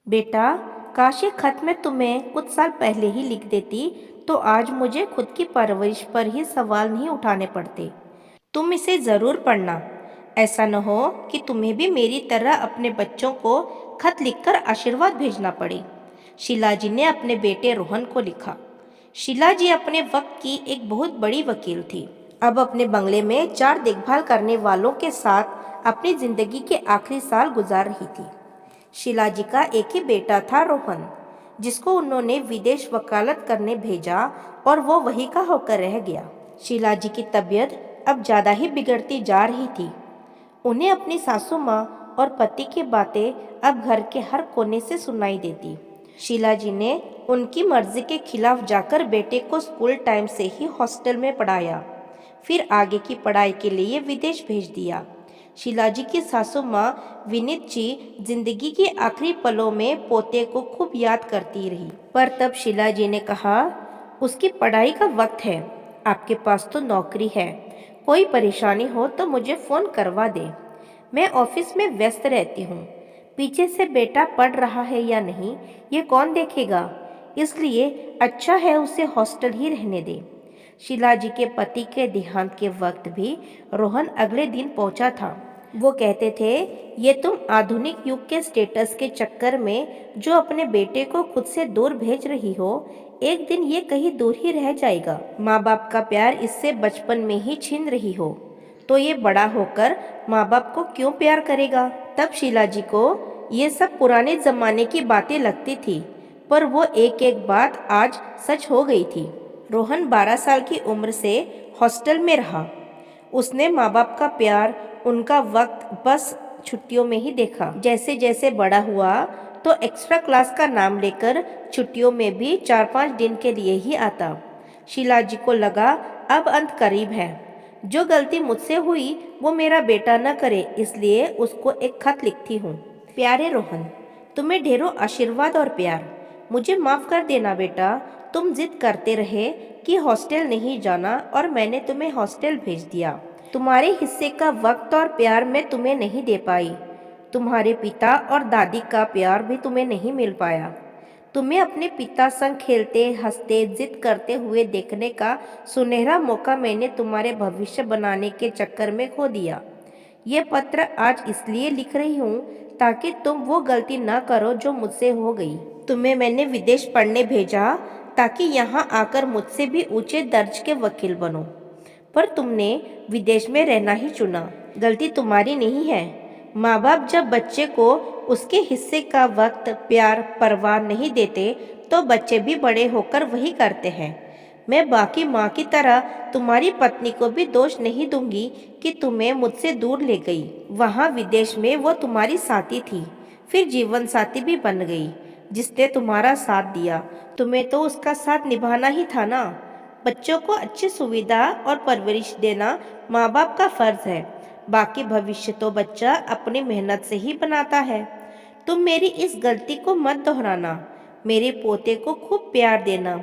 बेटा, काश ये खत मैं तुम्हें कुछ साल पहले ही लिख देती तो आज मुझे खुद की परवरिश पर ही सवाल नहीं उठाने पड़ते। तुम इसे ज़रूर पढ़ना। ऐसा न हो कि तुम्हें भी मेरी तरह अपने बच्चों को खत लिखकर आशीर्वाद भेजना पड़े। शीला जी ने अपने बेटे रोहन को लिखा। शीला जी अपने वक्त की एक बहुत बड़ी वकील थी। अब अपने बंगले में 4 देखभाल करने वालों के साथ अपनी जिंदगी के आखिरी साल गुजार रही थी। शीला जी का एक ही बेटा था रोहन, जिसको उन्होंने विदेश वकालत करने भेजा और वो वहीं का होकर रह गया। शीला जी की तबीयत अब ज़्यादा ही बिगड़ती जा रही थी। उन्हें अपनी सासू माँ और पति की बातें अब घर के हर कोने से सुनाई देती। शीला जी ने उनकी मर्जी के खिलाफ जाकर बेटे को स्कूल टाइम से ही हॉस्टल में पढ़ाया, फिर आगे की पढ़ाई के लिए विदेश भेज दिया। शीला जी की सासू माँ विनीत जी जिंदगी के आखिरी पलों में पोते को खूब याद करती रही। पर तब शीला जी ने कहा, उसकी पढ़ाई का वक्त है, आपके पास तो नौकरी है, कोई परेशानी हो तो मुझे फ़ोन करवा दे। मैं ऑफिस में व्यस्त रहती हूँ। पीछे से बेटा पढ़ रहा है या नहीं ये कौन देखेगा, इसलिए अच्छा है उसे हॉस्टल ही रहने दे। शीला जी के पति के देहांत के वक्त भी रोहन अगले दिन पहुंचा था। वो कहते थे, ये तुम आधुनिक युग के स्टेटस के चक्कर में जो अपने बेटे को खुद से दूर भेज रही हो, एक दिन ये कहीं दूर ही रह जाएगा। माँ बाप का प्यार इससे बचपन में ही छीन रही हो तो ये बड़ा होकर माँ बाप को क्यों प्यार करेगा। तब शीला जी को ये सब पुराने जमाने की बातें लगती थी, पर वो एक एक बात आज सच हो गई थी। रोहन 12 साल की उम्र से हॉस्टल में रहा। उसने माँ बाप का प्यार, उनका वक्त बस छुट्टियों में ही देखा। जैसे जैसे बड़ा हुआ तो एक्स्ट्रा क्लास का नाम लेकर छुट्टियों में भी 4-5 दिन के लिए ही आता। शीला जी को लगा अब अंत करीब है। जो गलती मुझसे हुई वो मेरा बेटा न करे, इसलिए उसको एक खत लिखती हूँ। प्यारे रोहन, तुम्हें ढेरों आशीर्वाद और प्यार। मुझे माफ़ कर देना बेटा, तुम जिद करते रहे कि हॉस्टल नहीं जाना और मैंने तुम्हें हॉस्टल भेज दिया। तुम्हारे हिस्से का वक्त और प्यार मैं तुम्हें नहीं दे पाई। तुम्हारे पिता और दादी का प्यार भी तुम्हें नहीं मिल पाया। तुम्हें अपने पिता संग खेलते हंसते जिद करते हुए देखने का सुनहरा मौका मैंने तुम्हारे भविष्य बनाने के चक्कर में खो दिया। ये पत्र आज इसलिए लिख रही हूँ ताकि तुम वो गलती ना करो जो मुझसे हो गई। तुम्हें मैंने विदेश पढ़ने भेजा ताकि यहाँ आकर मुझसे भी ऊंचे दर्ज के वकील बनो, पर तुमने विदेश में रहना ही चुना। गलती तुम्हारी नहीं है। माँ बाप जब बच्चे को उसके हिस्से का वक्त, प्यार, परवाह नहीं देते तो बच्चे भी बड़े होकर वही करते हैं। मैं बाकी माँ की तरह तुम्हारी पत्नी को भी दोष नहीं दूंगी कि तुम्हें मुझसे दूर ले गई। वहाँ विदेश में वो तुम्हारी साथी थी, फिर जीवन साथी भी बन गई, जिसने तुम्हारा साथ दिया। तुम्हें तो उसका साथ निभाना ही था ना। बच्चों को अच्छी सुविधा और परवरिश देना माँ बाप का फर्ज है, बाकी भविष्य तो बच्चा अपनी मेहनत से ही बनाता है। तुम मेरी इस गलती को मत दोहराना। मेरे पोते को खूब प्यार देना,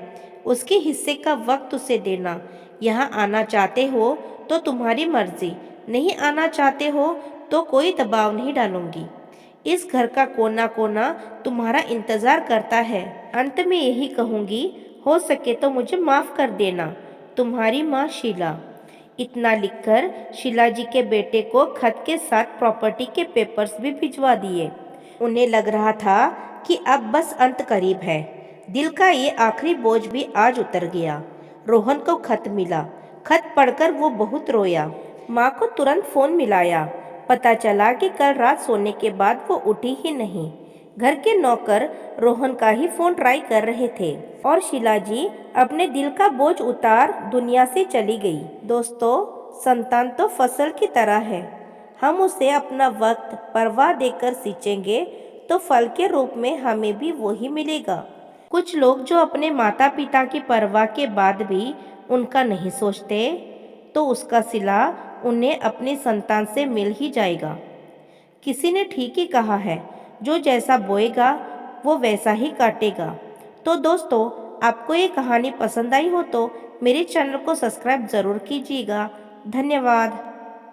उसके हिस्से का वक्त उसे देना। यहाँ आना चाहते हो तो तुम्हारी मर्जी, नहीं आना चाहते हो तो कोई दबाव नहीं डालूंगी। इस घर का कोना कोना तुम्हारा इंतजार करता है। अंत में यही कहूँगी, हो सके तो मुझे माफ़ कर देना। तुम्हारी माँ शीला। इतना लिखकर शीला जी के बेटे को खत के साथ प्रॉपर्टी के पेपर्स भी भिजवा दिए। उन्हें लग रहा था कि अब बस अंत करीब है। दिल का ये आखिरी बोझ भी आज उतर गया। रोहन को खत मिला। खत पढ़कर वो बहुत रोया। माँ को तुरंत फ़ोन मिलाया। पता चला कि कल रात सोने के बाद वो उठी ही नहीं। घर के नौकर रोहन का ही फ़ोन ट्राई कर रहे थे और शीला जी अपने दिल का बोझ उतार दुनिया से चली गई। दोस्तों, संतान तो फसल की तरह है। हम उसे अपना वक्त, परवाह देकर सींचेंगे तो फल के रूप में हमें भी वही मिलेगा। कुछ लोग जो अपने माता पिता की परवाह के बाद भी उनका नहीं सोचते, तो उसका सिला उन्हें अपनी संतान से मिल ही जाएगा। किसी ने ठीक ही कहा है, जो जैसा बोएगा वो वैसा ही काटेगा। तो दोस्तों, आपको ये कहानी पसंद आई हो तो मेरे चैनल को सब्सक्राइब ज़रूर कीजिएगा। धन्यवाद।